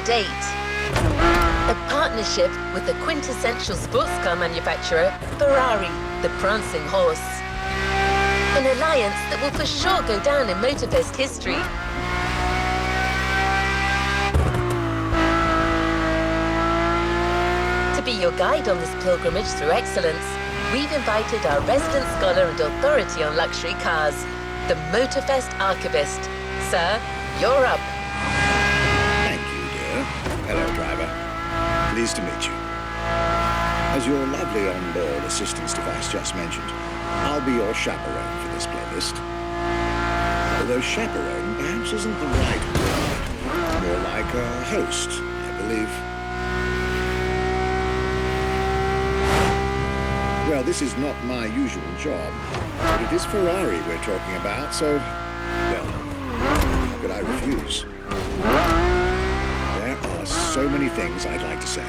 date. A partnership with the quintessential sports car manufacturer, Ferrari, the prancing horse. An alliance that will for sure go down in Motorfest history. To be your guide on this pilgrimage through excellence, we've invited our resident scholar and authority on luxury cars, the Motorfest archivist. Sir, you're up. Thank you, dear. Hello, driver. Pleased to meet you. As your lovely on-board assistance device just mentioned, I'll be your chaperone for this playlist. Although chaperone perhaps isn't the right word. More like a host, I believe. Well, this is not my usual job, but it is Ferrari we're talking about, so, well, how could I refuse? There are so many things I'd like to say.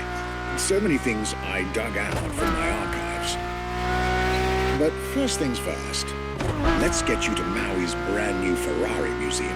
So many things I dug out from my archives. But first things first, let's get you to Maui's brand new Ferrari museum.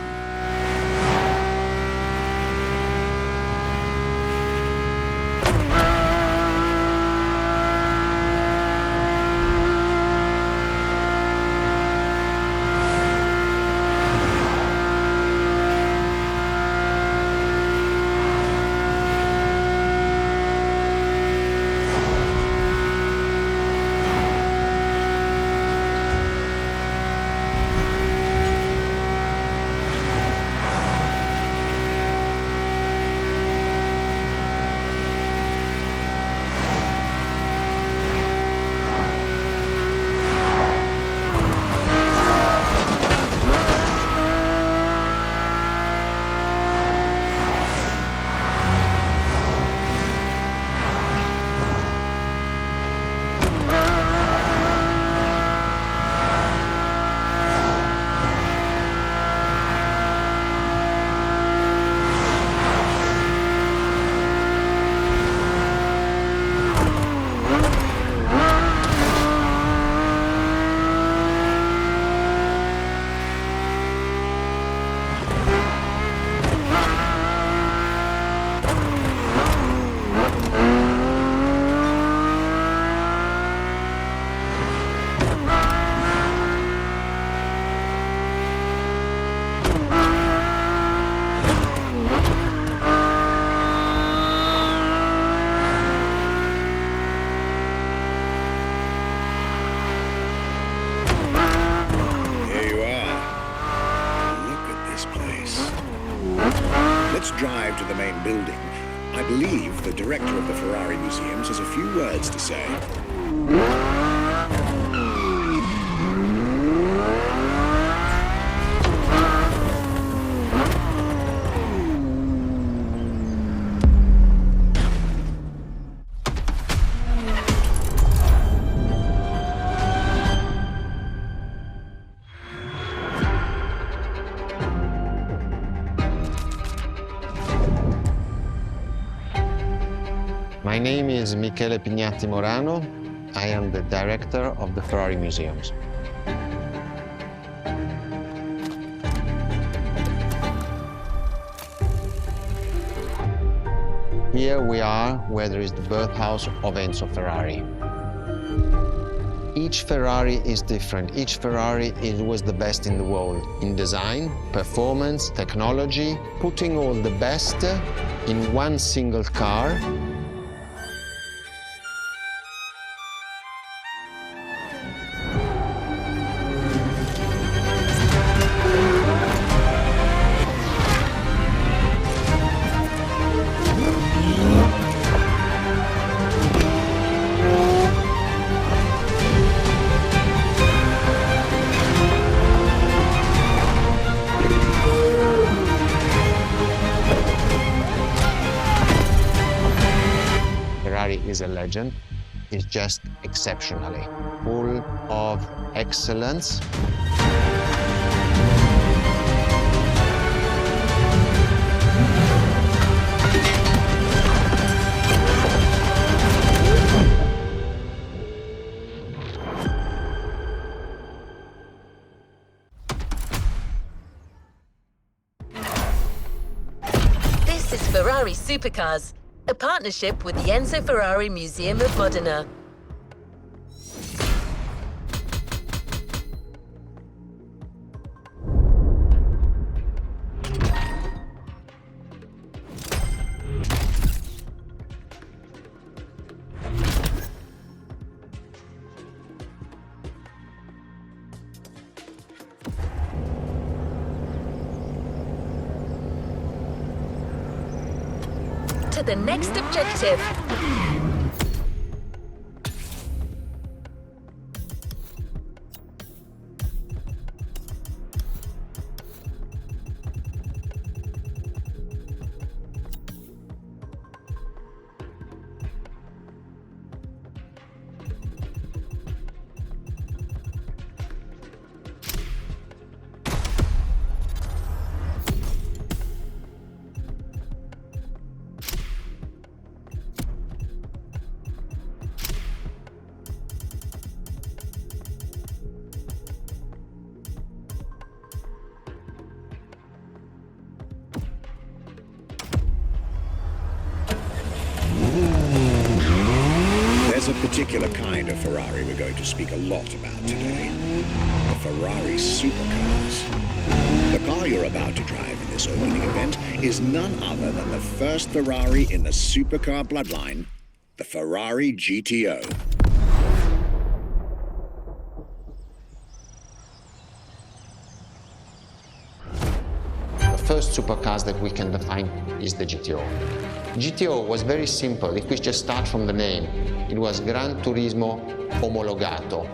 Drive to the main building. I believe the director of the Ferrari Museums has a few words to say. My name is Michele Pignatti Morano. I am the director of the Ferrari Museums. Here we are where there is the birthhouse of Enzo Ferrari. Each Ferrari is different. Each Ferrari was the best in the world in design, performance, technology, putting all the best in one single car. Is a legend, is just exceptionally full of excellence. This is Ferrari's Supercars, a partnership with the Enzo Ferrari Museum of Modena. To the next objective. There's a particular kind of Ferrari we're going to speak a lot about today. The Ferrari Supercars. The car you're about to drive in this opening event is none other than the first Ferrari in the supercar bloodline, the Ferrari GTO. The first supercars that we can define is the GTO. GTO was very simple. If we just start from the name, it was Gran Turismo Omologato.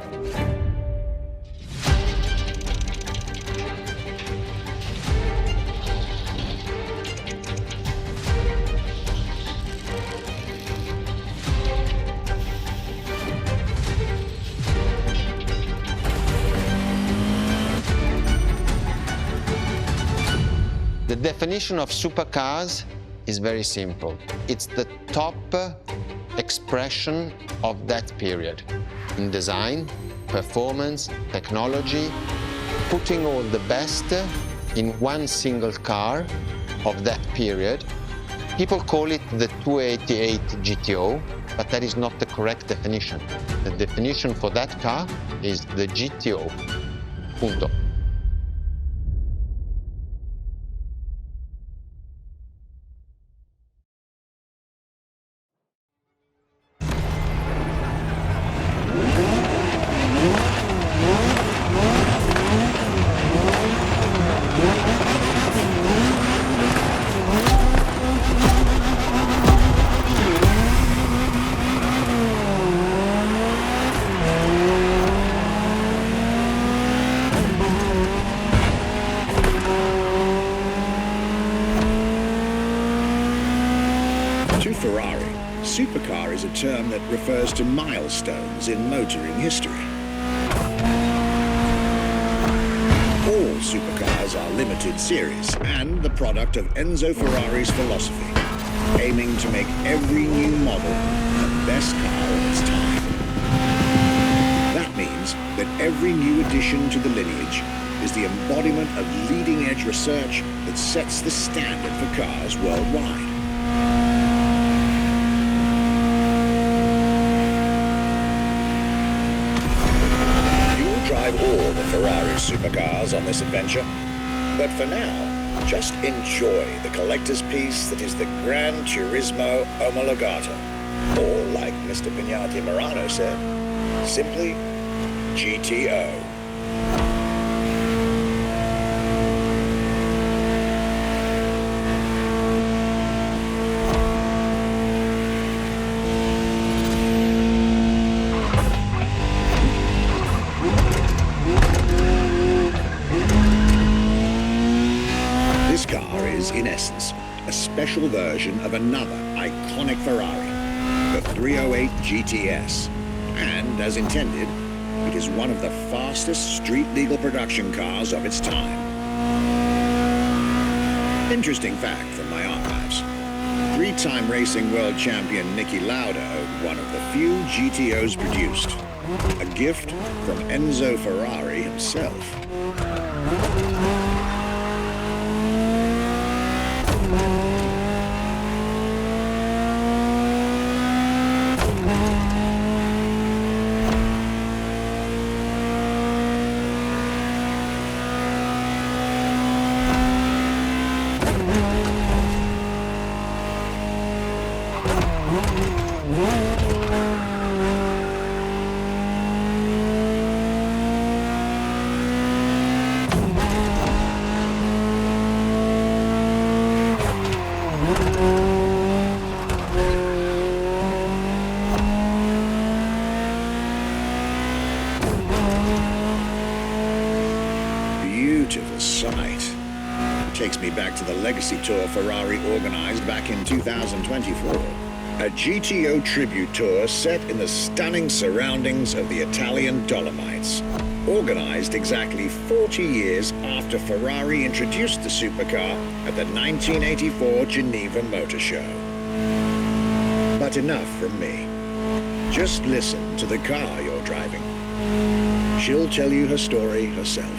The definition of supercars is very simple. It's the top expression of that period in design, performance, technology, putting all the best in one single car of that period. People call it the 288 GTO, but that is not the correct definition. The definition for that car is the GTO. Punto. To Ferrari, supercar is a term that refers to milestones in motoring history. All supercars are limited series and the product of Enzo Ferrari's philosophy, aiming to make every new model the best car of its time. That means that every new addition to the lineage is the embodiment of leading-edge research that sets the standard for cars worldwide. Drive all the Ferrari supercars on this adventure. But for now, just enjoy the collector's piece that is the Gran Turismo Omologato. Or, like Mr. Pignati Morano said, simply GTO. This car is, in essence, a special version of another iconic Ferrari, the 308 GTS. And, as intended, it is one of the fastest street-legal production cars of its time. Interesting fact from my archives. Three-time racing world champion Niki Lauda owned one of the few GTOs produced. A gift from Enzo Ferrari himself. Beautiful sight. Takes me back to the legacy tour Ferrari organized back in 2024. A GTO tribute tour set in the stunning surroundings of the Italian Dolomites. Organized exactly 40 years after Ferrari introduced the supercar at the 1984 Geneva Motor Show. But enough from me. Just listen to the car you're driving. She'll tell you her story herself.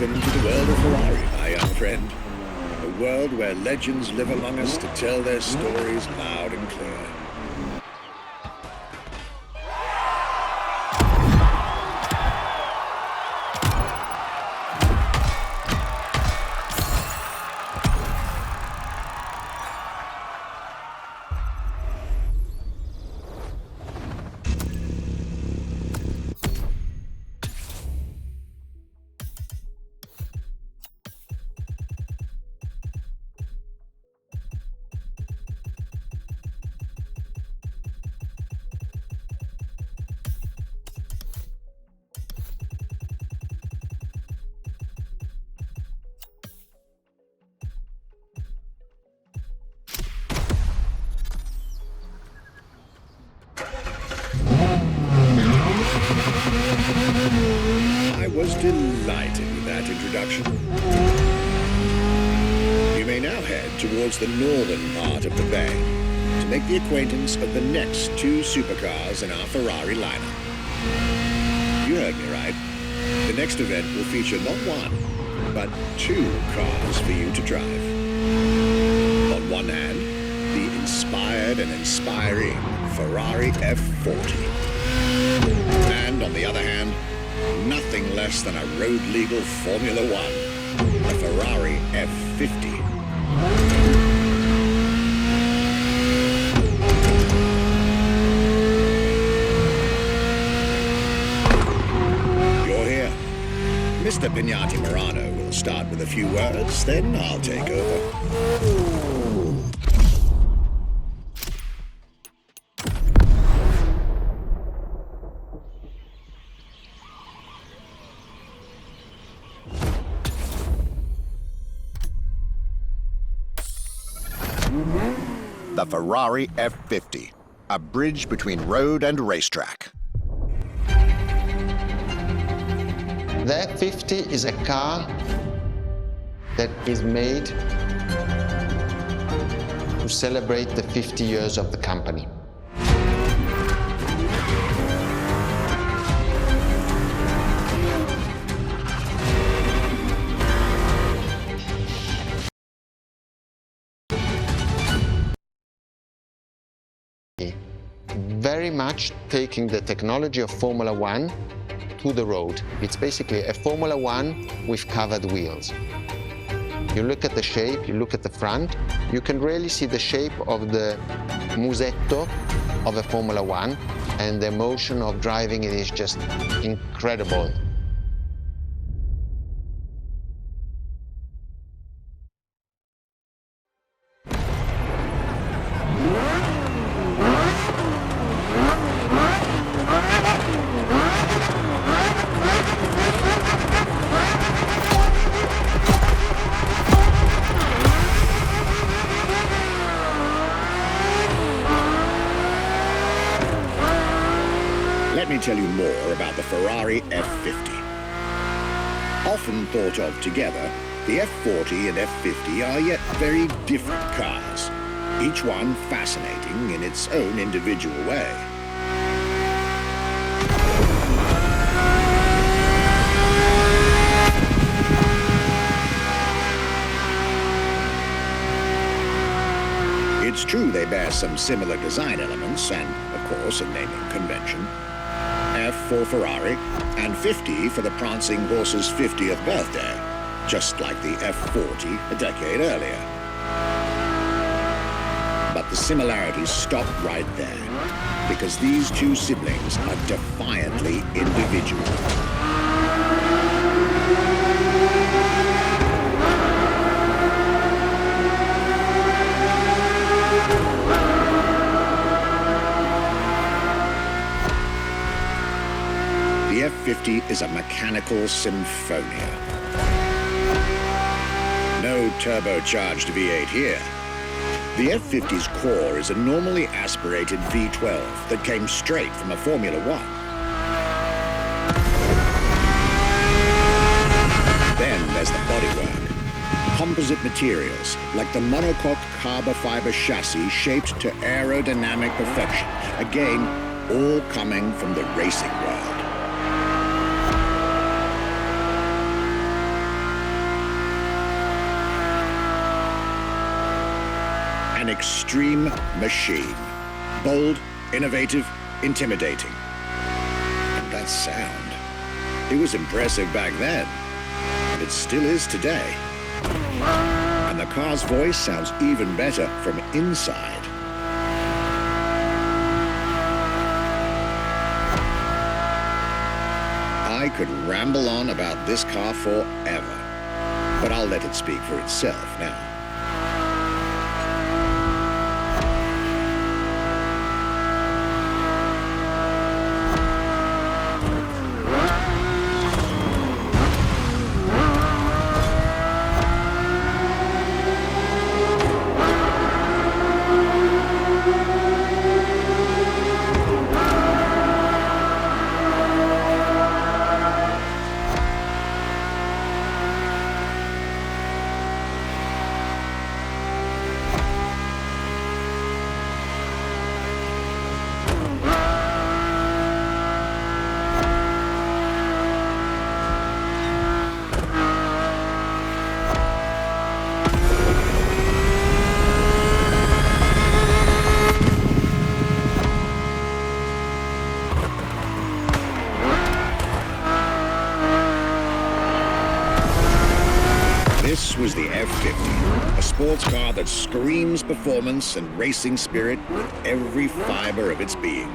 Welcome to the world of Ferrari, my young friend. A world where legends live among us to tell their stories loud and clear. I was delighted with that introduction. You may now head towards the northern part of the bay to make the acquaintance of the next two supercars in our Ferrari lineup. You heard me right. The next event will feature not one, but two cars for you to drive. On one hand, the inspired and inspiring Ferrari F40. And on the other hand, nothing less than a road-legal Formula One, the Ferrari F50. You're here. Mr. Pignati Morano will start with a few words, then I'll take over. The Ferrari F50, a bridge between road and racetrack. The F50 is a car that is made to celebrate the 50 years of the company. Very much taking the technology of Formula One to the road. It's basically a Formula One with covered wheels. You look at the shape, you look at the front, you can really see the shape of the musetto of a Formula One, and the emotion of driving it is just incredible. Let me tell you more about the Ferrari F50. Often thought of together, the F40 and F50 are yet very different cars, each one fascinating in its own individual way. It's true they bear some similar design elements and, of course, a naming convention. F for Ferrari, and 50 for the prancing horse's 50th birthday, just like the F40 a decade earlier. But the similarities stop right there, because these two siblings are defiantly individual. The F50 is a mechanical symphonia. No turbocharged V8 here. The F50's core is a normally aspirated V12 that came straight from a Formula One. Then there's the bodywork. Composite materials, like the monocoque carbon fiber chassis shaped to aerodynamic perfection. Again, all coming from the racing world. An extreme machine. Bold, innovative, intimidating. And that sound. It was impressive back then, and it still is today. And the car's voice sounds even better from inside. I could ramble on about this car forever, but I'll let it speak for itself now. This was the F50, a sports car that screams performance and racing spirit with every fiber of its being.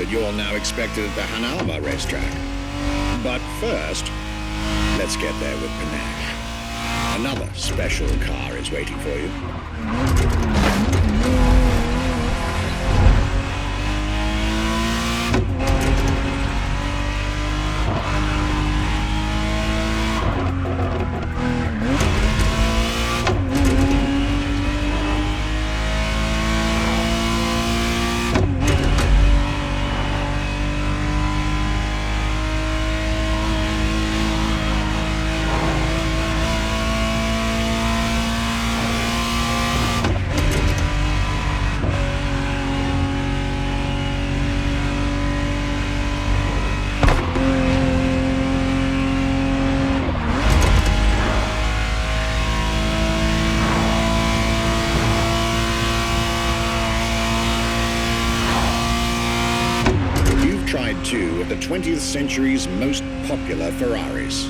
You're now expected at the Hanalma racetrack. But first, let's get there with panache. Another special car is waiting for you. Two of the 20th century's most popular Ferraris.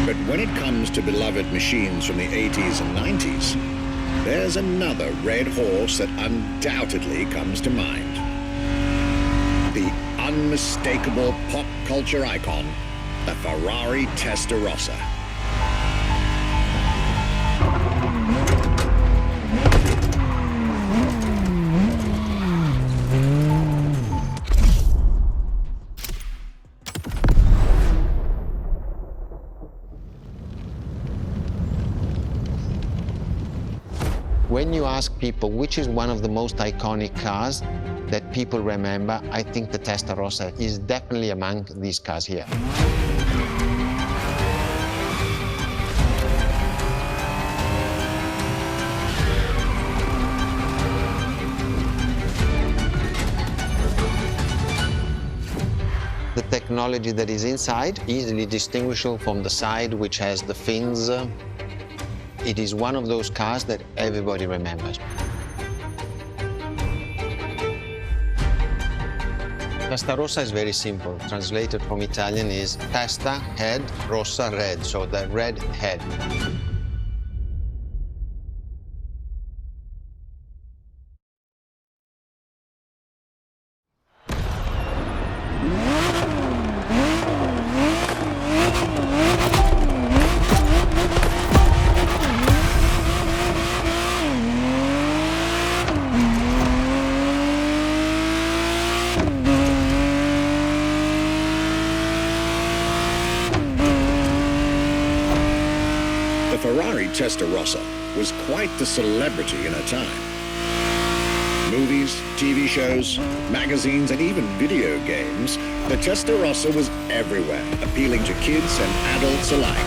But when it comes to beloved machines from the 80s and 90s, there's another red horse that undoubtedly comes to mind. The unmistakable pop culture icon, the Ferrari Testarossa. When you ask people which is one of the most iconic cars that people remember, I think the Testarossa is definitely among these cars here. The technology that is inside, easily distinguishable from the side which has the fins. It is one of those cars that everybody remembers. Testarossa is very simple. Translated from Italian is testa, head, rossa, red, so the red head. The Ferrari Testarossa was quite the celebrity in her time. Movies, TV shows, magazines, and even video games, the Testarossa was everywhere, appealing to kids and adults alike.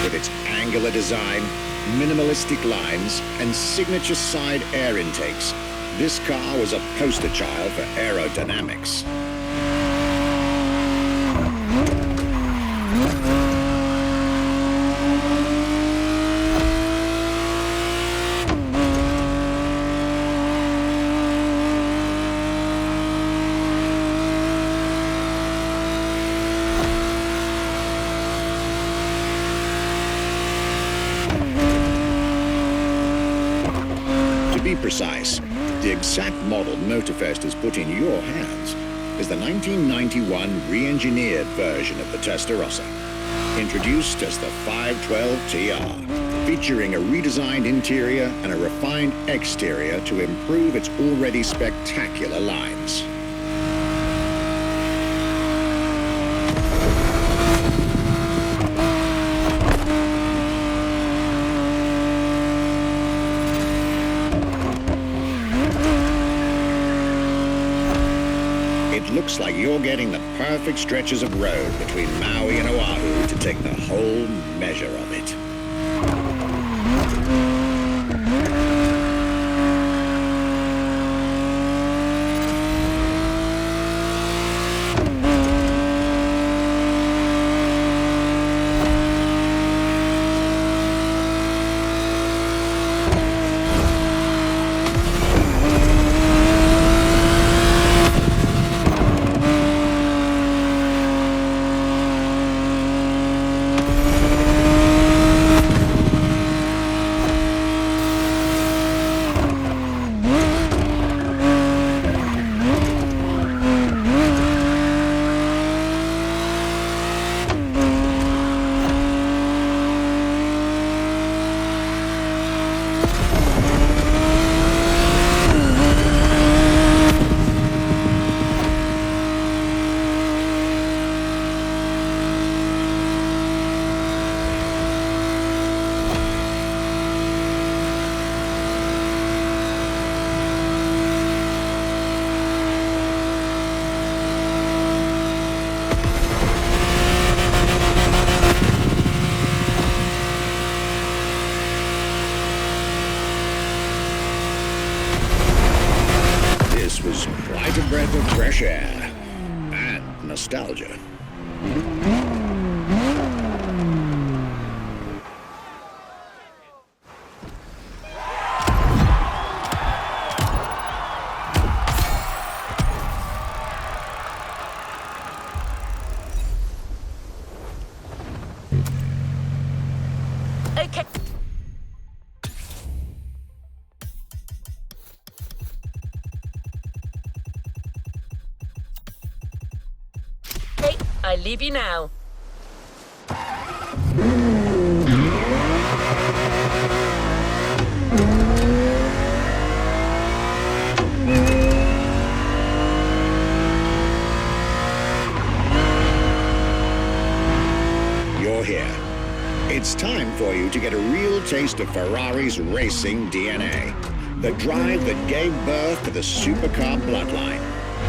With its angular design, minimalistic lines, and signature side air intakes, this car was a poster child for aerodynamics. To be precise, the exact model Motorfest has put in your hands is the 1991 re-engineered version of the Testarossa, introduced as the 512TR, featuring a redesigned interior and a refined exterior to improve its already spectacular lines. It looks like you're getting the perfect stretches of road between Maui and Oahu to take the whole measure of it. leave you now. You're here. It's time for you to get a real taste of Ferrari's racing DNA. The drive that gave birth to the supercar bloodline.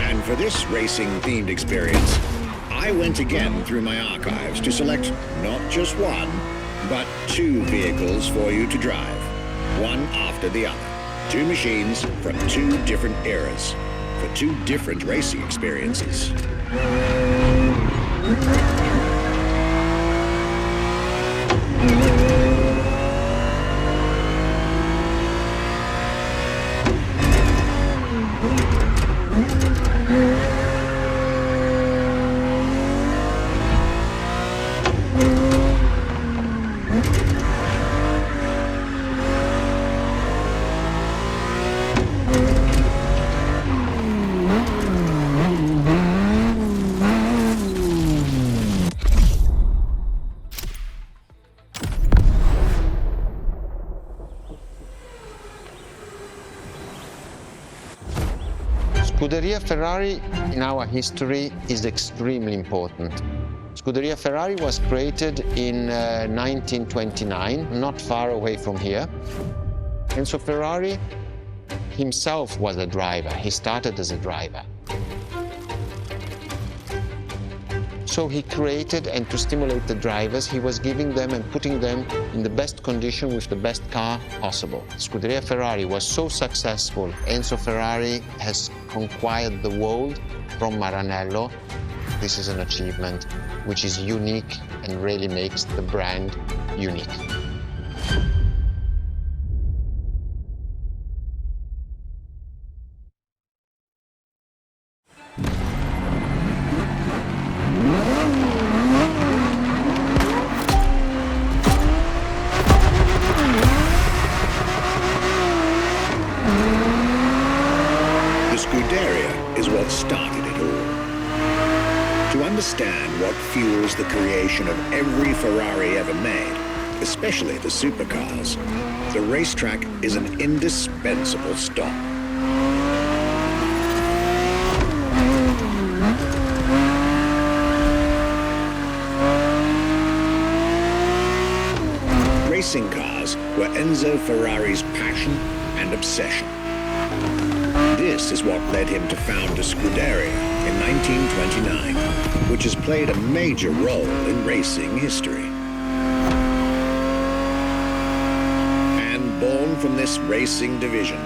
And for this racing-themed experience, I went again through my archives to select not just one, but two vehicles for you to drive, one after the other. Two machines from two different eras, for two different racing experiences. Scuderia Ferrari in our history is extremely important. Scuderia Ferrari was created in 1929, not far away from here. Enzo Ferrari himself was a driver. He started as a driver. So he created, and to stimulate the drivers, he was giving them and putting them in the best condition with the best car possible. Scuderia Ferrari was so successful. Enzo Ferrari has conquered the world from Maranello. This is an achievement which is unique and really makes the brand unique. Started it all. To understand what fuels the creation of every Ferrari ever made, especially the supercars, the racetrack is an indispensable stop. Racing cars were Enzo Ferrari's passion and obsession. This is what led him to found a Scuderia in 1929, which has played a major role in racing history. And born from this racing division,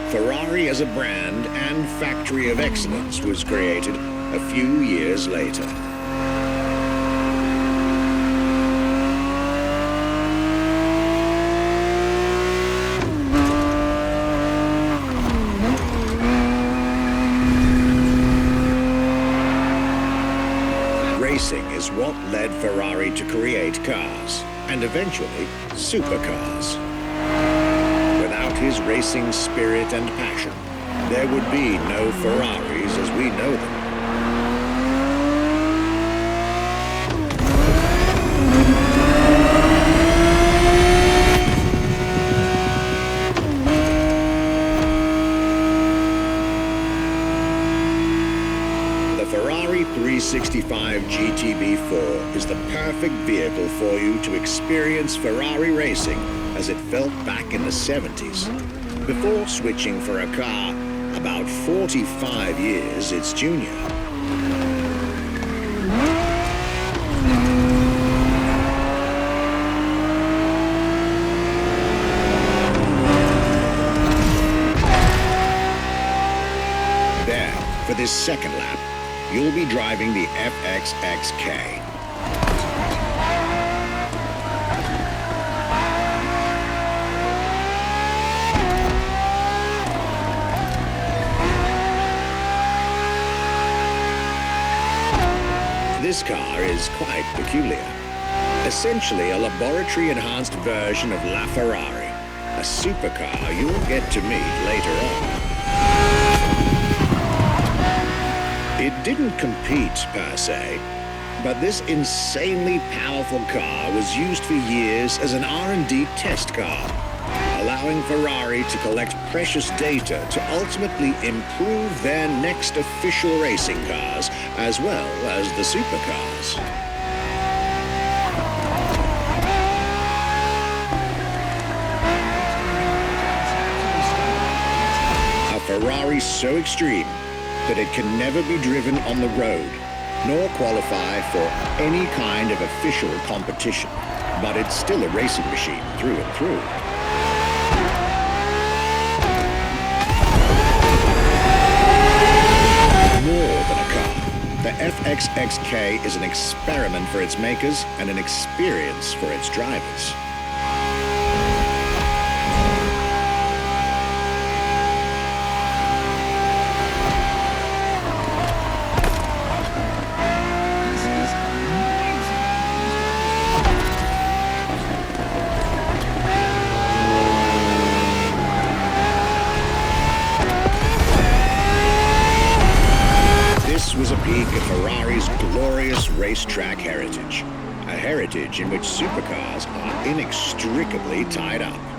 Ferrari as a brand and factory of excellence was created a few years later. Racing is what led Ferrari to create cars, and eventually supercars. Without his racing spirit and passion, there would be no Ferraris as we know them. The Ferrari 365 GTB4 is the perfect vehicle for you to experience Ferrari racing as it felt back in the 70s, before switching for a car about 45 years its junior. There, for this second lap, you'll be driving the FXXK. This car is quite peculiar. Essentially a laboratory-enhanced version of La Ferrari, a supercar you'll get to meet later on. It didn't compete, per se, But this insanely powerful car was used for years as an R&D test car, allowing Ferrari to collect precious data to ultimately improve their next official racing cars, as well as the supercars. A Ferrari so extreme that it can never be driven on the road, nor qualify for any kind of official competition. But it's still a racing machine through and through. More than a car, the FXXK is an experiment for its makers and an experience for its drivers. This was a peek at Ferrari's glorious racetrack heritage, a heritage in which supercars are inextricably tied up.